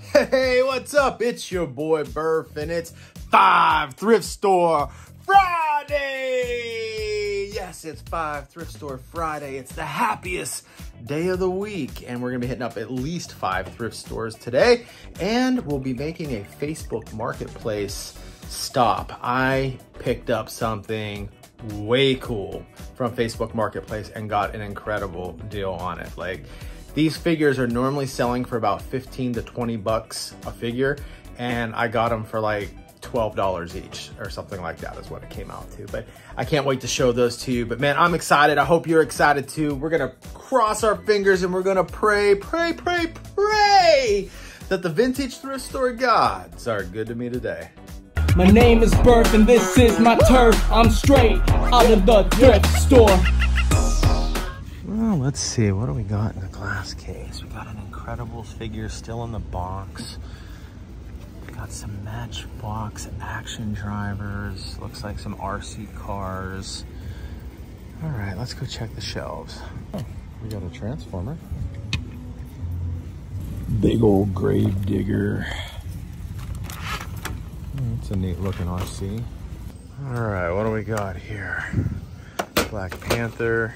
Hey, what's up? It's your boy Burf, and it's 5 Thrift Store Friday! Yes, it's 5 Thrift Store Friday. It's the happiest day of the week, and we're gonna be hitting up at least 5 thrift stores today, and we'll be making a Facebook Marketplace stop. I picked up something way cool from Facebook Marketplace and got an incredible deal on it. Like, these figures are normally selling for about 15 to 20 bucks a figure, and I got them for like $12 each or something like that is what it came out to. But I can't wait to show those to you. But man, I'm excited. I hope you're excited too. We're gonna cross our fingers and we're gonna pray that the vintage thrift store gods are good to me today. My name is Burf and this is my turf. I'm straight out of the thrift store. Well, let's see, what do we got in the glass case? We got an Incredibles figure still in the box. We got some Matchbox action drivers. Looks like some RC cars. All right, let's go check the shelves. Oh, we got a Transformer. Big old grave digger. It's a neat looking RC. All right, what do we got here? Black Panther.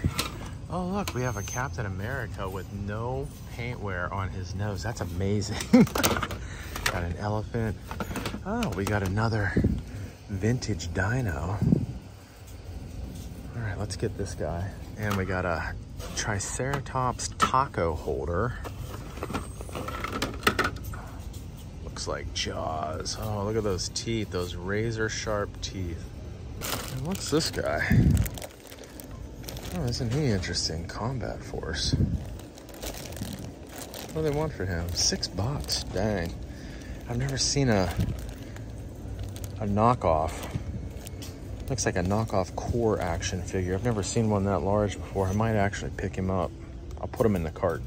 Oh look, we have a Captain America with no paint wear on his nose. That's amazing. Got an elephant. Oh, we got another vintage dino. All right, let's get this guy. And we got a Triceratops taco holder. Looks like Jaws. Oh, look at those teeth, those razor sharp teeth. And what's this guy? Oh, isn't he interesting? Combat Force. What do they want for him? $6. Dang. I've never seen a knockoff. Looks like a knockoff core action figure. I've never seen one that large before. I might actually pick him up. I'll put him in the cart.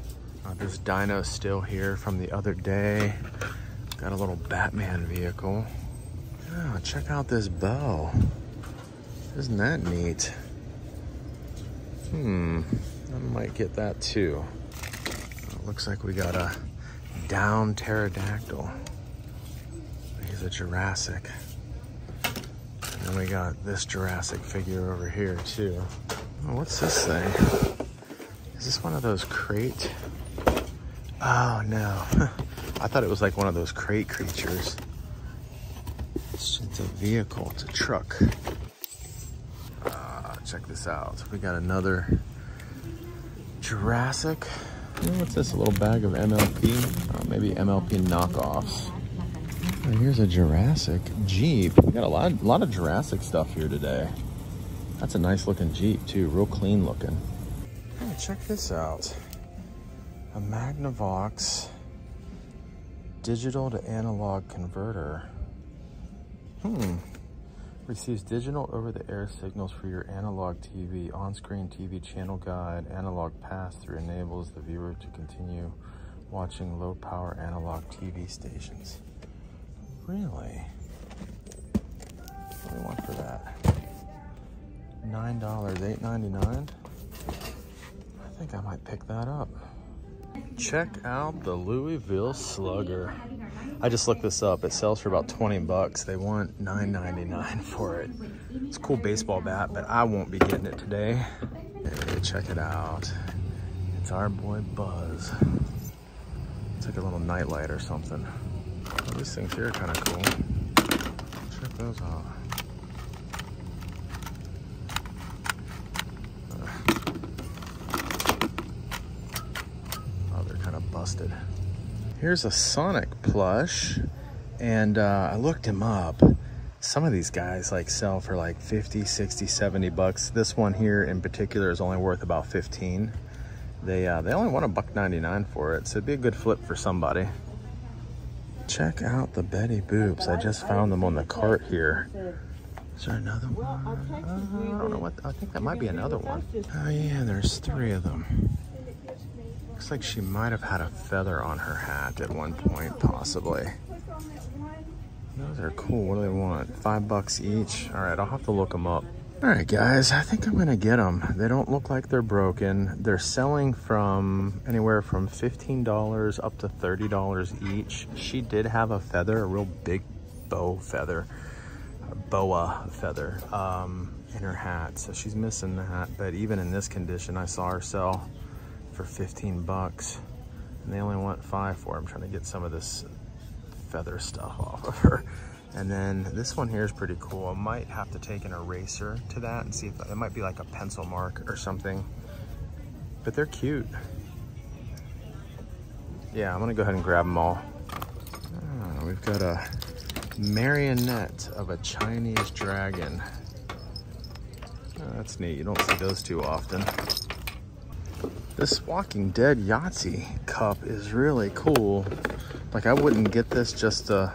This dino's still here from the other day. Got a little Batman vehicle. Oh, check out this bow. Isn't that neat? I might get that too. It looks like we got a down pterodactyl. He's a Jurassic. And then we got this Jurassic figure over here too. Oh, what's this thing? Is this one of those crate? Oh no. I thought it was like one of those crate creatures. It's a vehicle, it's a truck. Check this out. We got another Jurassic. What's this? A little bag of MLP? Oh, maybe MLP knockoffs. Oh, here's a Jurassic Jeep. We got a lot of Jurassic stuff here today. That's a nice looking Jeep too, real clean looking. Oh, check this out. A Magnavox digital to analog converter. Receives digital over-the-air signals for your analog TV, on-screen TV channel guide, analog pass-through enables the viewer to continue watching low-power analog TV stations. Really? What do we want for that? $9, $8.99? I think I might pick that up. Check out the Louisville Slugger. I just looked this up. It sells for about 20 bucks. They want $9.99 for it. It's a cool baseball bat, but I won't be getting it today. Hey, check it out. It's our boy Buzz. It's like a little nightlight or something. Oh, these things here are kind of cool. Check those out. Oh, they're kind of busted. Here's a Sonic plush, and I looked him up. Some of these guys like sell for like 50, 60, 70 bucks. This one here in particular is only worth about 15. They only want $1.99 for it, so it'd be a good flip for somebody. Check out the Betty Boops. I just found them on the cart here. Is there another one? I don't know what, I think that might be another one. Oh yeah, there's 3 of them. Looks like she might have had a feather on her hat at one point, possibly. Those are cool. What do they want? $5 each? All right, I'll have to look them up. All right, guys, I think I'm gonna get them. They don't look like they're broken. They're selling from anywhere from $15 up to $30 each. She did have a feather, a real big boa feather in her hat. So she's missing that. But even in this condition, I saw her sell for 15 bucks. And they only want 5 for her. I'm trying to get some of this feather stuff off of her. And then this one here is pretty cool. I might have to take an eraser to that and see if it might be like a pencil mark or something. But they're cute. Yeah, I'm gonna go ahead and grab them all. Oh, we've got a marionette of a Chinese dragon. Oh, that's neat. You don't see those too often. This Walking Dead Yahtzee cup is really cool. Like, I wouldn't get this just to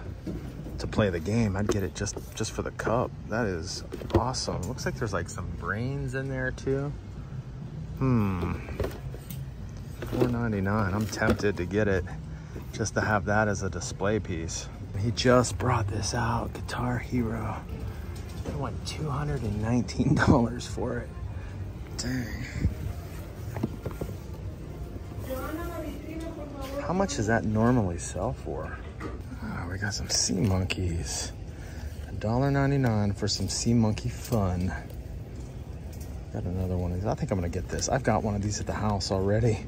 play the game. I'd get it just for the cup. That is awesome. Looks like there's like some brains in there too. $4.99. I'm tempted to get it just to have that as a display piece. He just brought this out, Guitar Hero. I want $219 for it. Dang. How much does that normally sell for? Oh, we got some sea monkeys. $1.99 for some sea monkey fun. Got another one of these. I think I'm gonna get this. I've got one of these at the house already,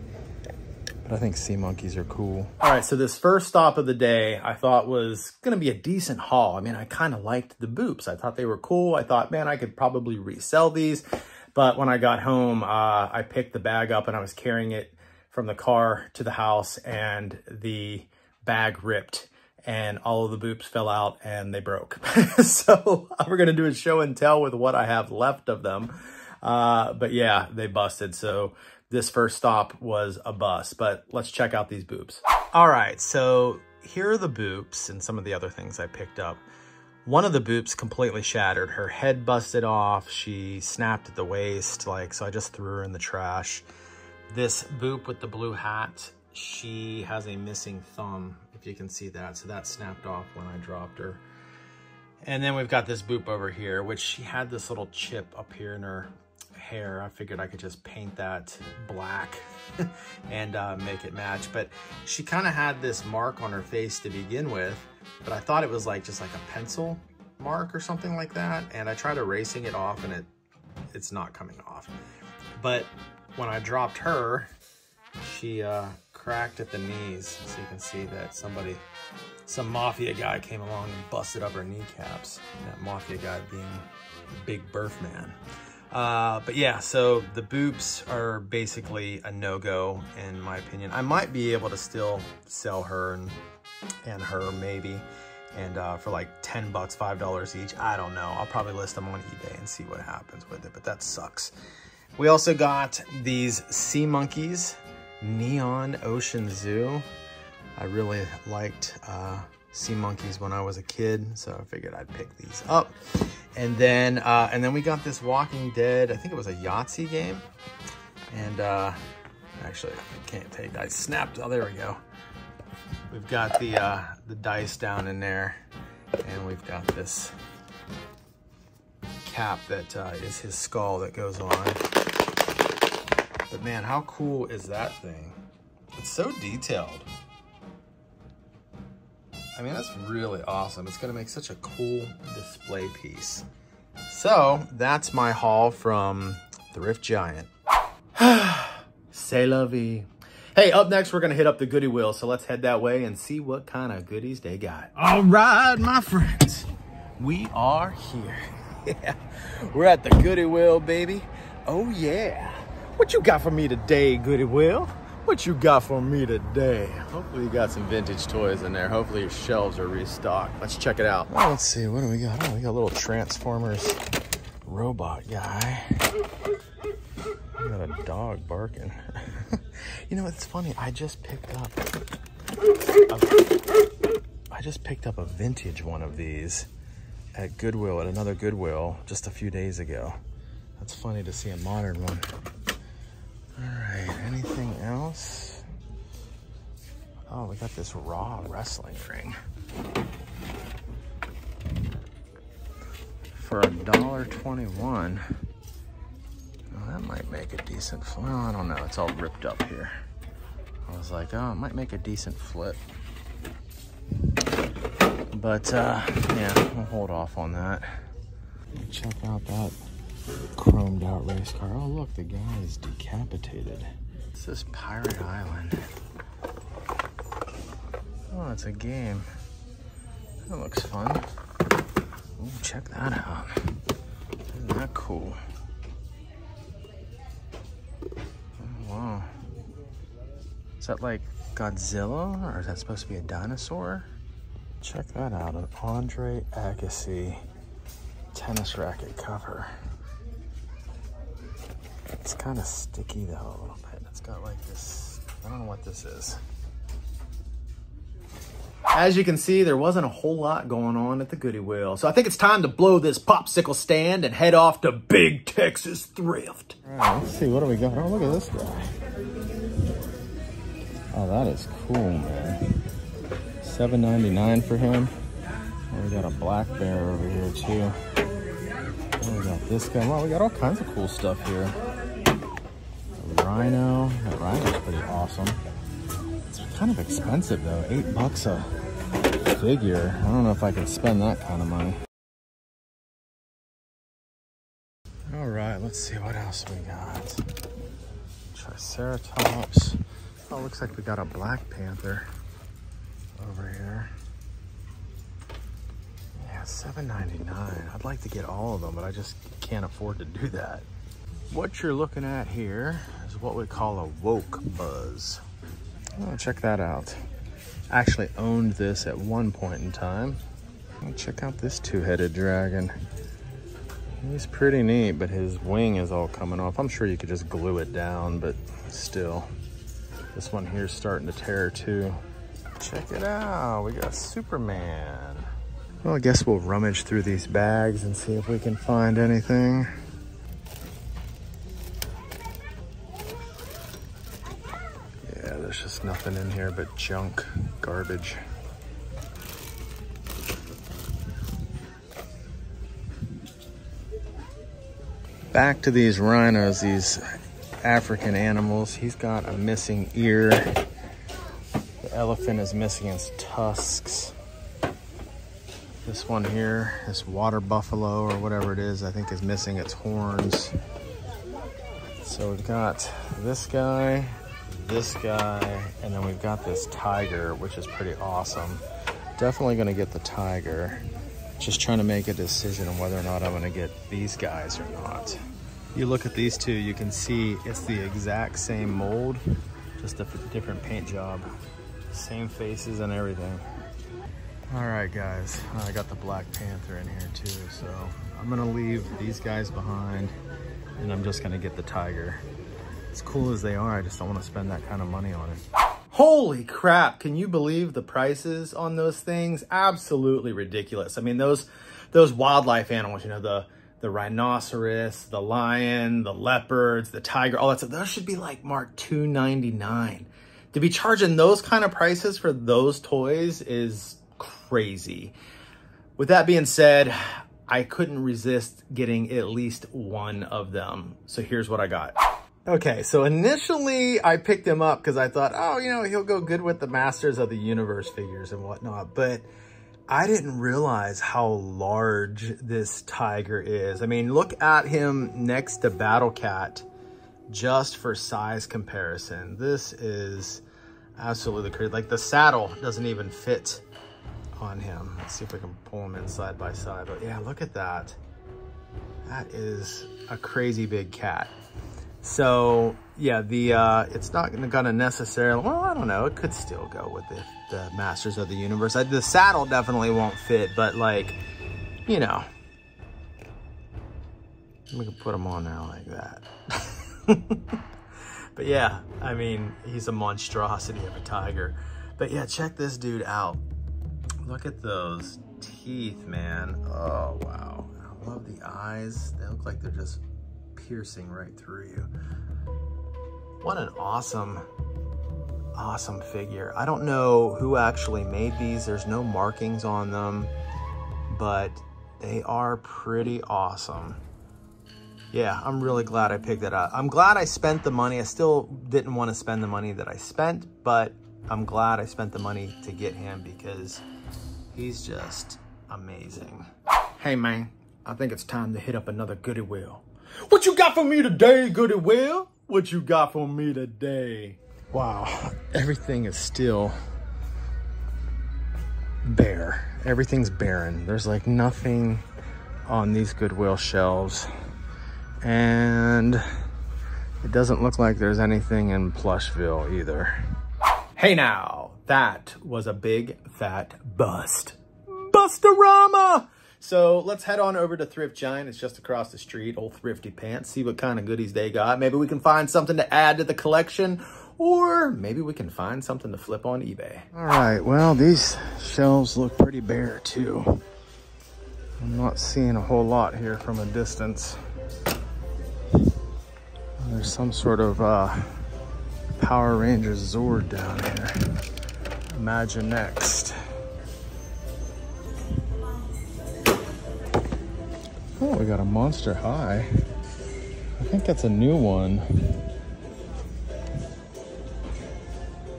but I think sea monkeys are cool. All right, so this first stop of the day I thought was gonna be a decent haul. I mean, I kind of liked the boops. I thought they were cool. I thought, man, I could probably resell these. But when I got home, I picked the bag up and I was carrying it from the car to the house, and the bag ripped and all of the boops fell out and they broke. So we're gonna do a show and tell with what I have left of them. But yeah, they busted. So this first stop was a bust, but let's check out these boops. All right, so here are the boops and some of the other things I picked up. One of the boops completely shattered. Her head busted off. She snapped at the waist, so I just threw her in the trash. This boop with the blue hat, she has a missing thumb, if you can see that. So that snapped off when I dropped her. And then we've got this boop over here, which she had this little chip up here in her hair. I figured I could just paint that black and make it match. But she kind of had this mark on her face to begin with, but I thought it was just like a pencil mark or something like that. And I tried erasing it off and it's not coming off. But when I dropped her, she cracked at the knees. So you can see that some mafia guy came along and busted up her kneecaps. That mafia guy being Big Birth Man. But yeah, so the boops are basically a no-go in my opinion. I might be able to still sell her and her maybe, and for like 10 bucks, $5 each. I don't know. I'll probably list them on eBay and see what happens with it, but that sucks. We also got these sea monkeys, Neon Ocean Zoo. I really liked sea monkeys when I was a kid, so I figured I'd pick these up. And then we got this Walking Dead, I think it was a Yahtzee game. And actually, I can't take that. I snapped. Oh, there we go. We've got the dice down in there, and we've got this cap that is his skull that goes on. But man, how cool is that thing? It's so detailed. I mean, that's really awesome. It's gonna make such a cool display piece. So that's my haul from Thrift Giant. C'est la vie. Hey, up next, we're gonna hit up the Goodie Wheel. So let's head that way and see what kind of goodies they got. All right, my friends, we are here. Yeah, we're at the Goodie Wheel, baby. Oh yeah. What you got for me today, Goodie Wheel? What you got for me today? Hopefully you got some vintage toys in there. Hopefully your shelves are restocked. Let's check it out. Oh, let's see, what do we got? Oh, we got a little Transformers robot guy. We got a dog barking. You know, it's funny, I just picked up a vintage one of these at Goodwill, at another Goodwill, just a few days ago. That's funny to see a modern one. All right, anything else? Oh, we got this Raw wrestling ring. for $1.21. Oh, that might make a decent flip. Well, I don't know. It's all ripped up here. I was like, oh, it might make a decent flip. But, yeah, we'll hold off on that. Check out that chromed out race car. Oh, look, the guy is decapitated. It's this Pirate Island. Oh, it's a game. That looks fun. Ooh, check that out. Isn't that cool? Oh, wow. Is that like Godzilla, or is that supposed to be a dinosaur? Check that out, an Andre Agassi tennis racket cover. It's kind of sticky though, a little bit. It's got like this, I don't know what this is. As you can see, there wasn't a whole lot going on at the Goodie Wheel. So I think it's time to blow this popsicle stand and head off to Big Texas Thrift. All right, let's see, what do we got? Oh, look at this guy. Oh, that is cool, man. $7.99 for him. Oh, we got a black bear over here too. Oh, we got this guy. Well, we got all kinds of cool stuff here. A rhino. That rhino's pretty awesome. It's kind of expensive though. $8 a figure. I don't know if I can spend that kind of money. All right, let's see what else we got. Triceratops. Oh, looks like we got a Black Panther over here. Yeah, $7.99. I'd like to get all of them, but I just can't afford to do that. What you're looking at here is what we call a woke buzz. Oh, check that out. I actually owned this at one point in time. Oh, check out this two-headed dragon. He's pretty neat, but his wing is all coming off. I'm sure you could just glue it down, but still. This one here is starting to tear too. Check it out, we got Superman. Well, I guess we'll rummage through these bags and see if we can find anything. Yeah, there's just nothing in here but junk, garbage. Back to these rhinos, these African animals. He's got a missing ear. The elephant is missing its tusks. This one here, this water buffalo or whatever it is, I think is missing its horns. So we've got this guy, and then we've got this tiger, which is pretty awesome. Definitely gonna get the tiger. Just trying to make a decision on whether or not I'm gonna get these guys or not. You look at these two, you can see it's the exact same mold, just a different paint job. Same faces and everything. All right, guys, I got the Black Panther in here too, so I'm gonna leave these guys behind and I'm just gonna get the tiger. As cool as they are, I just don't wanna spend that kind of money on it. Holy crap, can you believe the prices on those things? Absolutely ridiculous. I mean, those wildlife animals, you know, the rhinoceros, the lion, the leopards, the tiger, all that stuff, those should be like marked $2.99. To be charging those kind of prices for those toys is crazy. With that being said, I couldn't resist getting at least one of them. So here's what I got. Okay, so initially I picked him up because I thought, oh, you know, he'll go good with the Masters of the Universe figures and whatnot, but I didn't realize how large this tiger is. I mean, look at him next to Battle Cat, just for size comparison. This is absolutely crazy. Like the saddle doesn't even fit on him. Let's see if we can pull him in side by side. But yeah, look at that. That is a crazy big cat. So yeah, it's not gonna necessarily, well, I don't know, it could still go with the Masters of the Universe. The saddle definitely won't fit, but like, you know, we can put him on now like that. But yeah, I mean, he's a monstrosity of a tiger. But yeah, check this dude out. Look at those teeth, man. Oh, wow. I love the eyes. They look like they're just piercing right through you. What an awesome figure. I don't know who actually made these. There's no markings on them, but They are pretty awesome. Yeah, I'm really glad I picked it up. I'm glad I spent the money. I still didn't want to spend the money that I spent, but I'm glad I spent the money to get him because he's just amazing. Hey man, I think it's time to hit up another Goody Will. What you got for me today, Goody Will? What you got for me today? Wow, everything is still bare. Everything's barren. There's like nothing on these Goodwill shelves. And it doesn't look like there's anything in Plushville either. Hey now, that was a big fat bust. Bustorama! So let's head on over to Thrift Giant. It's just across the street, old Thrifty Pants. See what kind of goodies they got. Maybe we can find something to add to the collection, or maybe we can find something to flip on eBay. All right, well, these shelves look pretty bare too. I'm not seeing a whole lot here from a distance. There's some sort of Power Rangers Zord down here. Imagine next. Oh, we got a Monster High. I think that's a new one.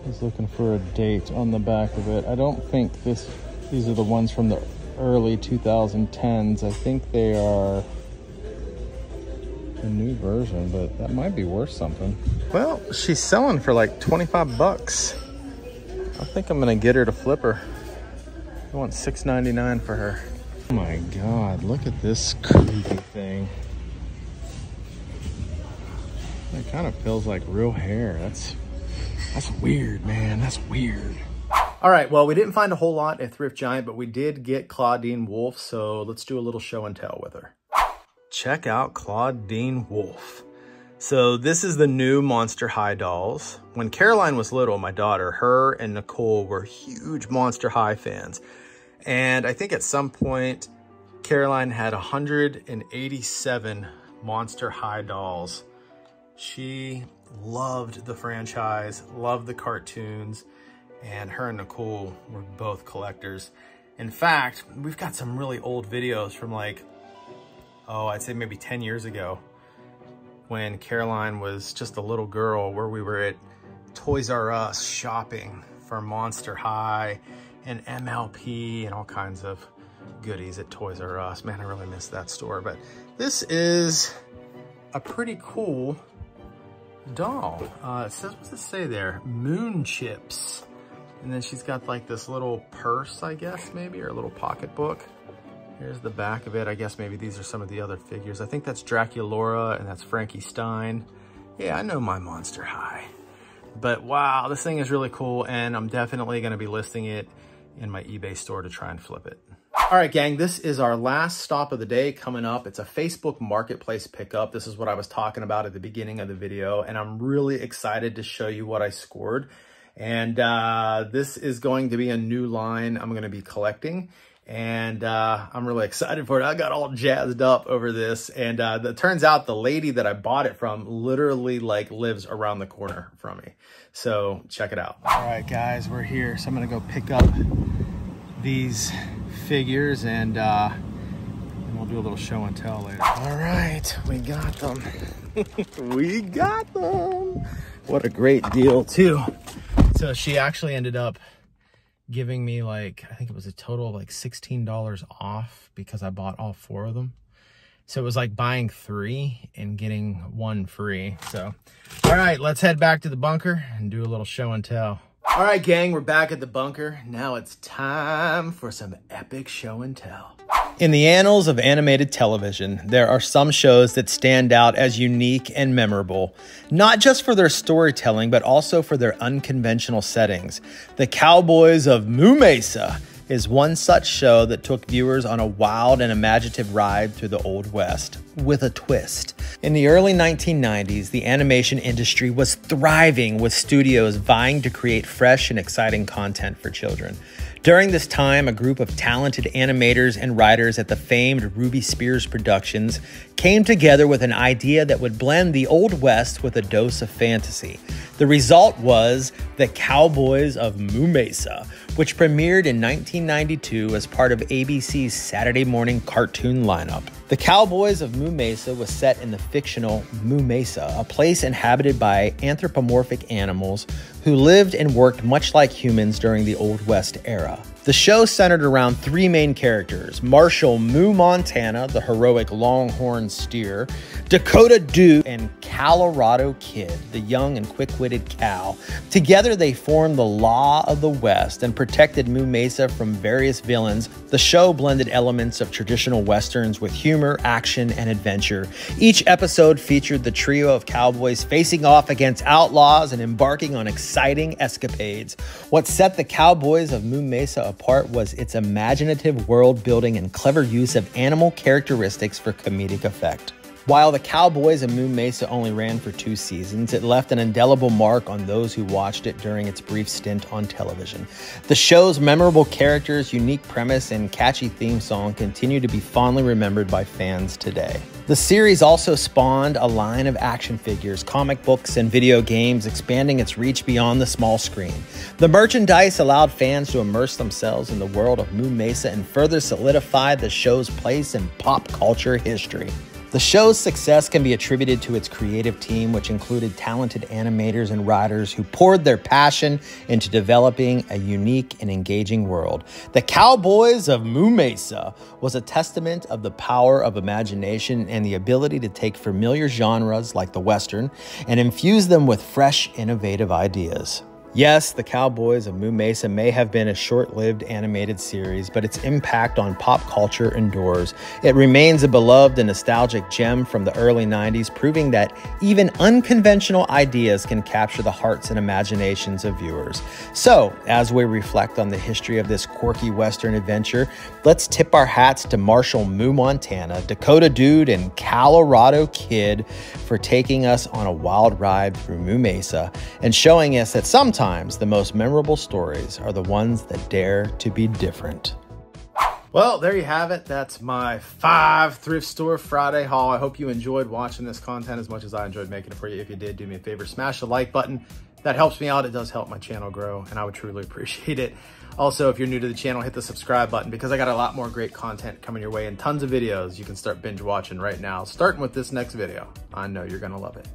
I was looking for a date on the back of it. I don't think these are the ones from the early 2010s. I think they are a new version, but that might be worth something. Well, she's selling for like 25 bucks. I think I'm gonna get her to flip her. I want $6.99 for her. Oh my God, look at this creepy thing. It kind of feels like real hair. That's weird, man. That's weird. All right, well, we didn't find a whole lot at Thrift Giant, but we did get Claudine Wolf, so let's do a little show and tell with her. Check out Claudine Wolf. So this is the new Monster High dolls. When Caroline was little, my daughter, her and Nicole were huge Monster High fans. And I think at some point, Caroline had 187 Monster High dolls. She loved the franchise, loved the cartoons, and her and Nicole were both collectors. In fact, we've got some really old videos from like, oh, I'd say maybe 10 years ago when Caroline was just a little girl, where we were at Toys R Us shopping for Monster High and MLP and all kinds of goodies at Toys R Us. Man, I really miss that store. But this is a pretty cool doll. It says, what's it say there? Moon Chips. And then she's got like this little purse, I guess, maybe, or a little pocketbook. Here's the back of it. I guess maybe these are some of the other figures. I think that's Draculaura and that's Frankie Stein. Yeah, I know my Monster High. But wow, this thing is really cool, and I'm definitely gonna be listing it in my eBay store to try and flip it. All right, gang, this is our last stop of the day coming up. It's a Facebook Marketplace pickup. This is what I was talking about at the beginning of the video, and I'm really excited to show you what I scored. And this is going to be a new line I'm gonna be collecting. And I'm really excited for it. I got all jazzed up over this. And it turns out the lady that I bought it from literally like lives around the corner from me. So check it out. All right, guys, we're here. So I'm gonna go pick up these figures and we'll do a little show and tell later. All right, we got them. We got them. What a great deal too. So she actually ended up giving me like, I think it was a total of like $16 off because I bought all 4 of them. So it was like buying 3 and getting 1 free. So, all right, let's head back to the bunker and do a little show and tell. All right, gang, we're back at the bunker. Now it's time for some epic show and tell. In the annals of animated television, there are some shows that stand out as unique and memorable, not just for their storytelling, but also for their unconventional settings. The Cowboys of Mesa is one such show that took viewers on a wild and imaginative ride through the Old West, with a twist. In the early 1990s, the animation industry was thriving, with studios vying to create fresh and exciting content for children. During this time, a group of talented animators and writers at the famed Ruby Spears Productions came together with an idea that would blend the Old West with a dose of fantasy. The result was the Cowboys of Mesa, which premiered in 1992 as part of ABC's Saturday morning cartoon lineup. The Cowboys of Mesa was set in the fictional Mesa, a place inhabited by anthropomorphic animals who lived and worked much like humans during the Old West era. The show centered around three main characters: Marshall Moo Montana, the heroic longhorn steer, Dakota Dude, and Colorado Kid, the young and quick-witted cow. Together they formed the Law of the West and protected Mesa from various villains. The show blended elements of traditional westerns with humor, action, and adventure. Each episode featured the trio of cowboys facing off against outlaws and embarking on exciting escapades. What set the Cowboys of Mesa apart was its imaginative world building and clever use of animal characteristics for comedic effect. While the Cowboys of Mesa only ran for 2 seasons, it left an indelible mark on those who watched it during its brief stint on television. The show's memorable characters, unique premise, and catchy theme song continue to be fondly remembered by fans today. The series also spawned a line of action figures, comic books, and video games, expanding its reach beyond the small screen. The merchandise allowed fans to immerse themselves in the world of Mesa and further solidified the show's place in pop culture history. The show's success can be attributed to its creative team, which included talented animators and writers who poured their passion into developing a unique and engaging world. The Cowboys of Mesa was a testament of the power of imagination and the ability to take familiar genres like the Western and infuse them with fresh, innovative ideas. Yes, the Cowboys of Mesa may have been a short-lived animated series, but its impact on pop culture endures. It remains a beloved and nostalgic gem from the early 90s, proving that even unconventional ideas can capture the hearts and imaginations of viewers. So, as we reflect on the history of this quirky Western adventure, let's tip our hats to Marshall Moo Montana, Dakota Dude, and Colorado Kid for taking us on a wild ride through Mesa and showing us that sometimes the most memorable stories are the ones that dare to be different. Well, there you have it. That's my 5 Thrift Store Friday haul. I hope you enjoyed watching this content as much as I enjoyed making it for you. If you did, do me a favor, smash the like button. That helps me out. It does help my channel grow, and I would truly appreciate it. Also, if you're new to the channel, hit the subscribe button because I got a lot more great content coming your way and tons of videos you can start binge watching right now, starting with this next video. I know you're gonna love it.